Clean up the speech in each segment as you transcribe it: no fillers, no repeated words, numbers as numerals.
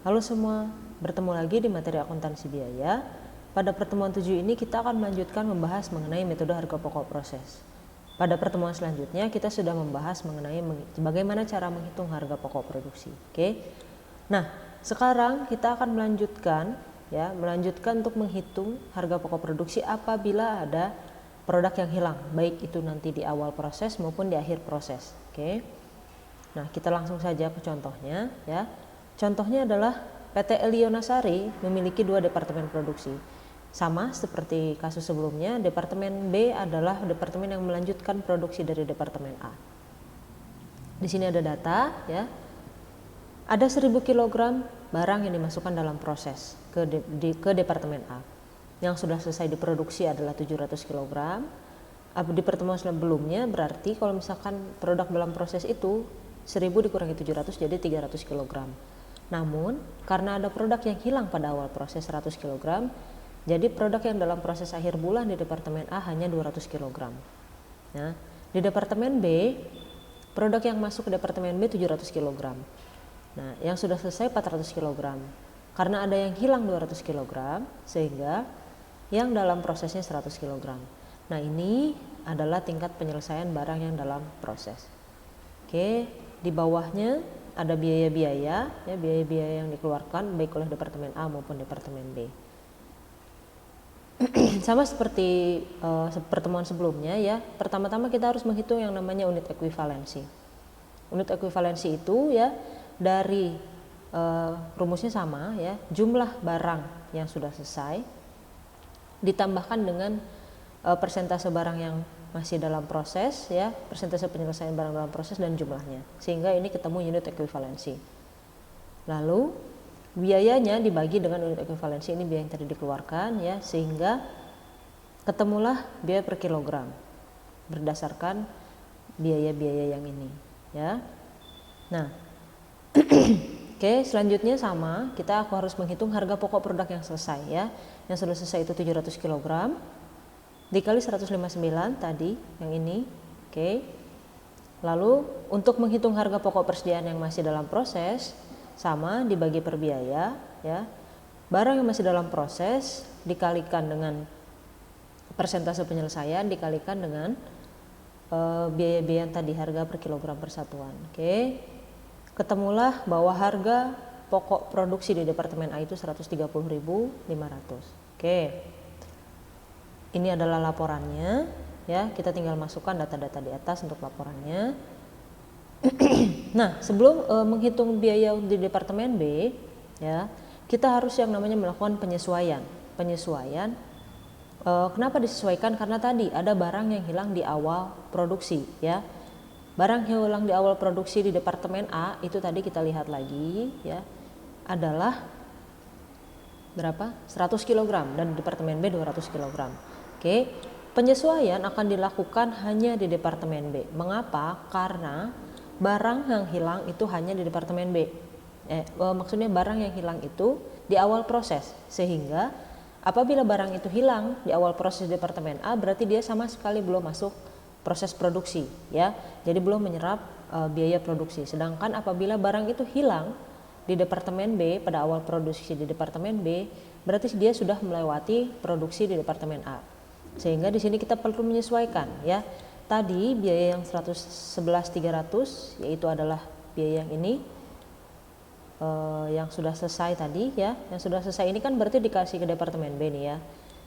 Halo semua, bertemu lagi di materi akuntansi biaya. Pada pertemuan 7 ini kita akan melanjutkan membahas mengenai metode harga pokok proses. Pada pertemuan selanjutnya kita sudah membahas mengenai bagaimana cara menghitung harga pokok produksi. Oke. Nah, sekarang kita akan melanjutkan untuk menghitung harga pokok produksi apabila ada produk yang hilang, baik itu nanti di awal proses maupun di akhir proses. Oke. Nah, kita langsung saja ke contohnya ya. Contohnya adalah PT Elionasari memiliki 2 departemen produksi. Sama seperti kasus sebelumnya, departemen B adalah departemen yang melanjutkan produksi dari departemen A. Di sini ada data ya. Ada 1000 kg barang yang dimasukkan dalam proses ke departemen A. Yang sudah selesai diproduksi adalah 700 kg. Di pertemuan sebelumnya berarti kalau misalkan produk dalam proses itu 1000 dikurangi 700 jadi 300 kg. Namun karena ada produk yang hilang pada awal proses 100 kg, jadi produk yang dalam proses akhir bulan di departemen A hanya 200 kg. Nah, di departemen B, produk yang masuk ke departemen B 700 kg. Nah, yang sudah selesai 400 kg. Karena ada yang hilang 200 kg, sehingga yang dalam prosesnya 100 kg. Nah, ini adalah tingkat penyelesaian barang yang dalam proses. Oke, di bawahnya ada biaya-biaya yang dikeluarkan baik oleh departemen A maupun departemen B. Sama seperti pertemuan sebelumnya ya. Pertama-tama kita harus menghitung yang namanya unit ekuivalensi. Unit ekuivalensi itu ya dari rumusnya sama ya, jumlah barang yang sudah selesai ditambahkan dengan persentase barang yang masih dalam proses ya, persentase penyelesaian barang dalam proses dan jumlahnya, sehingga ini ketemu unit ekuivalensi. Lalu biayanya dibagi dengan unit ekuivalensi, ini biaya yang tadi dikeluarkan ya, sehingga ketemulah biaya per kilogram berdasarkan biaya-biaya yang ini ya. Nah oke, selanjutnya sama, kita harus menghitung harga pokok produk yang selesai ya. Yang sudah selesai itu 700 kg dikali 159 tadi yang ini. Oke. Lalu untuk menghitung harga pokok persediaan yang masih dalam proses, sama dibagi per biaya ya. Barang yang masih dalam proses dikalikan dengan persentase penyelesaian dikalikan dengan biaya-biaya tadi, harga per kilogram persatuan. Oke. Ketemulah bahwa harga pokok produksi di departemen A itu 130.500. Oke. Ini adalah laporannya ya, kita tinggal masukkan data-data di atas untuk laporannya. Nah, sebelum menghitung biaya di departemen B ya, kita harus yang namanya melakukan penyesuaian. Kenapa disesuaikan? Karena tadi ada barang yang hilang di awal produksi ya. Barang yang hilang di awal produksi di departemen A itu tadi kita lihat lagi ya, adalah berapa? 100 kg dan di departemen B 200 kg. Oke, penyesuaian akan dilakukan hanya di departemen B. Mengapa? Karena barang yang hilang itu hanya di departemen B. Maksudnya barang yang hilang itu di awal proses, sehingga apabila barang itu hilang di awal proses departemen A, berarti dia sama sekali belum masuk proses produksi ya. Jadi belum menyerap biaya produksi. Sedangkan apabila barang itu hilang di departemen B pada awal produksi di departemen B, berarti dia sudah melewati produksi di departemen A. Sehingga di sini kita perlu menyesuaikan ya. Tadi biaya yang 111.300 yaitu adalah biaya yang ini yang sudah selesai tadi ya. Yang sudah selesai ini kan berarti dikasih ke departemen B nih ya.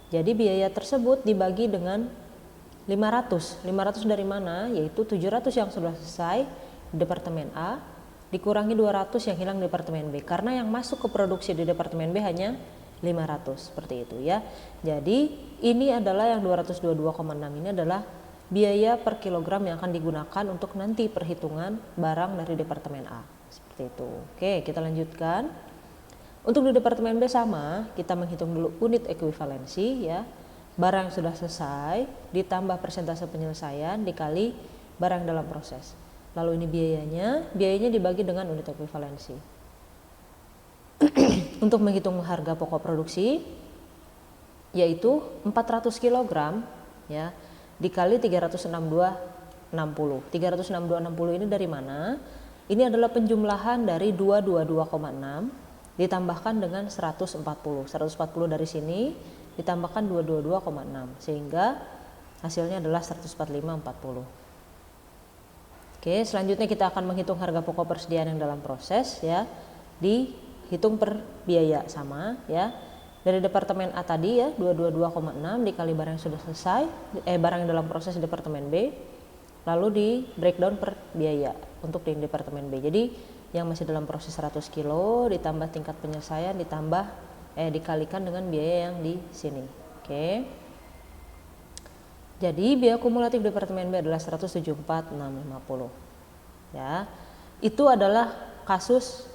Jadi biaya tersebut dibagi dengan 500. 500 dari mana? Yaitu 700 yang sudah selesai di departemen A dikurangi 200 yang hilang di departemen B, karena yang masuk ke produksi di departemen B hanya 500 seperti itu ya. Jadi ini adalah yang 222,6 ini adalah biaya per kilogram yang akan digunakan untuk nanti perhitungan barang dari departemen A seperti itu. Oke, kita lanjutkan. Untuk di departemen B sama, kita menghitung dulu unit ekuivalensi ya. Barang yang sudah selesai ditambah persentase penyelesaian dikali barang dalam proses. Lalu ini biayanya dibagi dengan unit ekuivalensi. Untuk menghitung harga pokok produksi yaitu 400 kg ya dikali 362,60. 362,60 ini dari mana? Ini adalah penjumlahan dari 222,6 ditambahkan dengan 140 dari sini ditambahkan 222,6 sehingga hasilnya adalah 145,40. Oke, selanjutnya kita akan menghitung harga pokok persediaan yang dalam proses ya. Dihitung per biaya sama ya. Dari departemen A tadi ya 222,6 dikali barang yang sudah selesai, barang yang dalam proses di departemen B, lalu di breakdown per biaya untuk di departemen B. Jadi yang masih dalam proses 100 kilo ditambah tingkat penyelesaian dikalikan dengan biaya yang di sini. Oke. Jadi biaya kumulatif departemen B adalah 174.650. Ya. Itu adalah kasus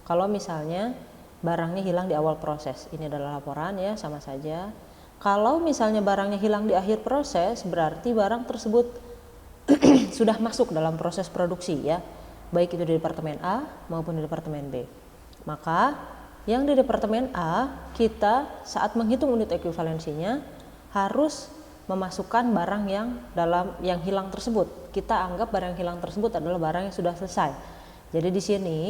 kalau misalnya barangnya hilang di awal proses. Ini adalah laporan ya, sama saja. Kalau misalnya barangnya hilang di akhir proses, berarti barang tersebut sudah masuk dalam proses produksi ya, baik itu di departemen A maupun di departemen B. Maka yang di departemen A, kita saat menghitung unit ekuivalensinya harus memasukkan barang yang hilang tersebut. Kita anggap barang yang hilang tersebut adalah barang yang sudah selesai. Jadi di sini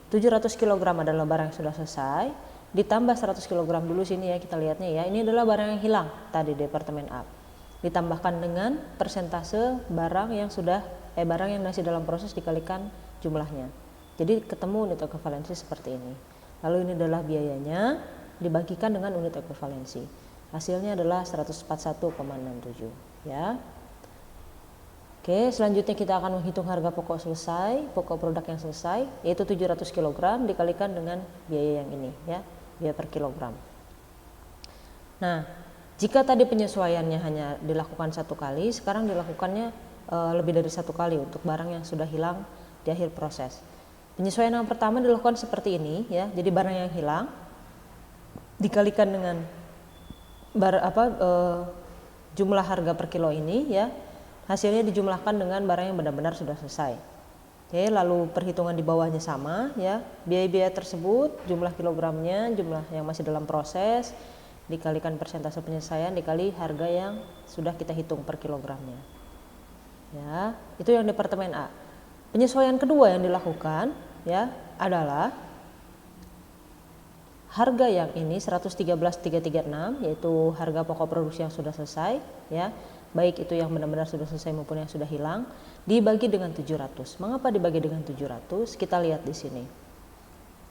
700 kg adalah barang yang sudah selesai, ditambah 100 kg dulu sini ya, kita lihatnya ya. Ini adalah barang yang hilang tadi di departemen A. Ditambahkan dengan persentase barang yang masih dalam proses dikalikan jumlahnya. Jadi ketemu unit ekuivalensi seperti ini. Lalu ini adalah biayanya dibagikan dengan unit ekuivalensi. Hasilnya adalah 141,67 ya. Oke, selanjutnya kita akan menghitung harga pokok produk yang selesai, yaitu 700 kg dikalikan dengan biaya yang ini ya, biaya per kilogram. Nah, jika tadi penyesuaiannya hanya dilakukan satu kali, sekarang dilakukannya lebih dari satu kali untuk barang yang sudah hilang di akhir proses. Penyesuaian yang pertama dilakukan seperti ini ya, jadi barang yang hilang dikalikan dengan jumlah harga per kilo ini ya. Hasilnya dijumlahkan dengan barang yang benar-benar sudah selesai. Oke, lalu perhitungan di bawahnya sama ya. Biaya-biaya tersebut, jumlah kilogramnya, jumlah yang masih dalam proses, dikalikan persentase penyelesaian dikali harga yang sudah kita hitung per kilogramnya. Ya, itu yang departemen A. Penyesuaian kedua yang dilakukan ya adalah harga yang ini 113.336, yaitu harga pokok produksi yang sudah selesai ya. Baik itu yang benar-benar sudah selesai maupun yang sudah hilang, dibagi dengan 700. Mengapa dibagi dengan 700? Kita lihat di sini.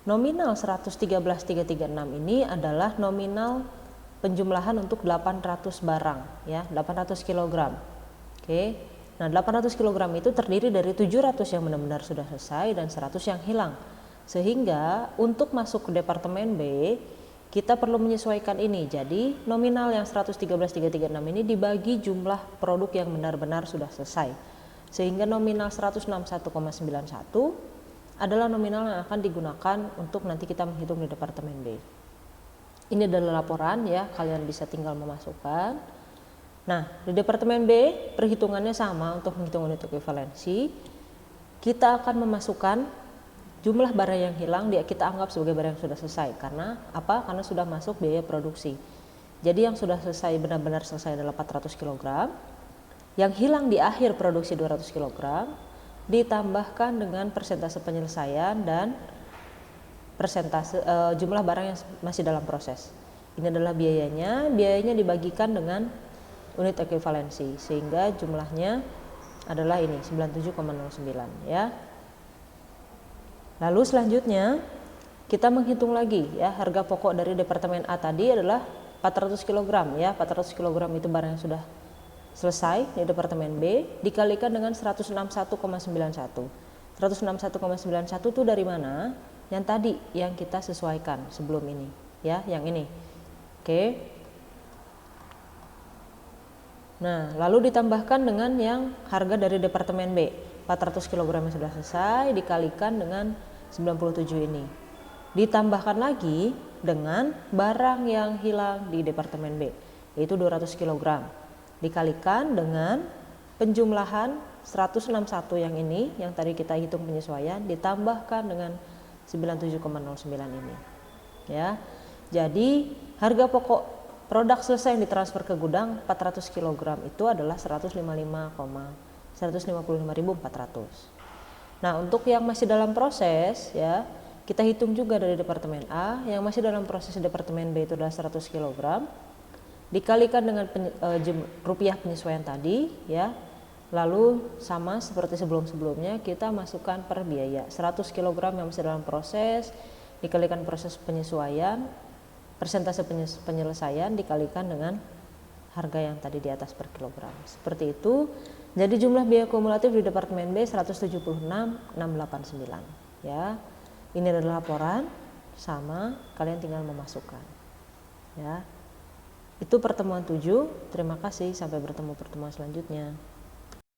Nominal 113.336 ini adalah nominal penjumlahan untuk 800 barang ya, 800 kg. Oke. Nah, 800 kg itu terdiri dari 700 yang benar-benar sudah selesai dan 100 yang hilang. Sehingga untuk masuk ke departemen B, kita perlu menyesuaikan ini. Jadi nominal yang 113.336 ini dibagi jumlah produk yang benar-benar sudah selesai. Sehingga nominal 161,91 adalah nominal yang akan digunakan untuk nanti kita menghitung di departemen B. Ini adalah laporan ya, kalian bisa tinggal memasukkan. Nah, di departemen B perhitungannya sama untuk menghitung unit ekuivalensi. Kita akan memasukkan jumlah barang yang hilang kita anggap sebagai barang yang sudah selesai. Karena apa? Karena sudah masuk biaya produksi. Jadi yang sudah selesai benar-benar selesai adalah 400 kg. Yang hilang di akhir produksi 200 kg ditambahkan dengan persentase penyelesaian dan persentase jumlah barang yang masih dalam proses. Ini adalah biayanya. Biayanya dibagikan dengan unit ekuivalensi sehingga jumlahnya adalah ini 97,09 ya. Lalu selanjutnya kita menghitung lagi ya, harga pokok dari departemen A tadi adalah 400 kg ya. 400 kg itu barang yang sudah selesai di departemen B dikalikan dengan 161,91. 161,91 itu dari mana? Yang tadi yang kita sesuaikan sebelum ini ya, yang ini. Oke. Nah, lalu ditambahkan dengan yang harga dari departemen B. 400 kg yang sudah selesai dikalikan dengan 97 ini. Ditambahkan lagi dengan barang yang hilang di departemen B, yaitu 200 kg. Dikalikan dengan penjumlahan 161 yang ini, yang tadi kita hitung penyesuaian, ditambahkan dengan 97,09 ini. Ya. Jadi harga pokok produk selesai yang ditransfer ke gudang 400 kg itu adalah 155.400. Nah, untuk yang masih dalam proses ya, kita hitung juga dari Departemen A yang masih dalam proses Departemen B itu adalah 100 kg dikalikan dengan rupiah penyesuaian tadi ya. Lalu sama seperti sebelum-sebelumnya kita masukkan per biaya 100 kg yang masih dalam proses dikalikan proses penyesuaian, persentase penyelesaian dikalikan dengan harga yang tadi di atas per kilogram. Seperti itu. Jadi jumlah biaya kumulatif di Departemen B 176.689 ya. Ini adalah laporan, sama kalian tinggal memasukkan. Ya. Itu pertemuan 7. Terima kasih, sampai bertemu pertemuan selanjutnya.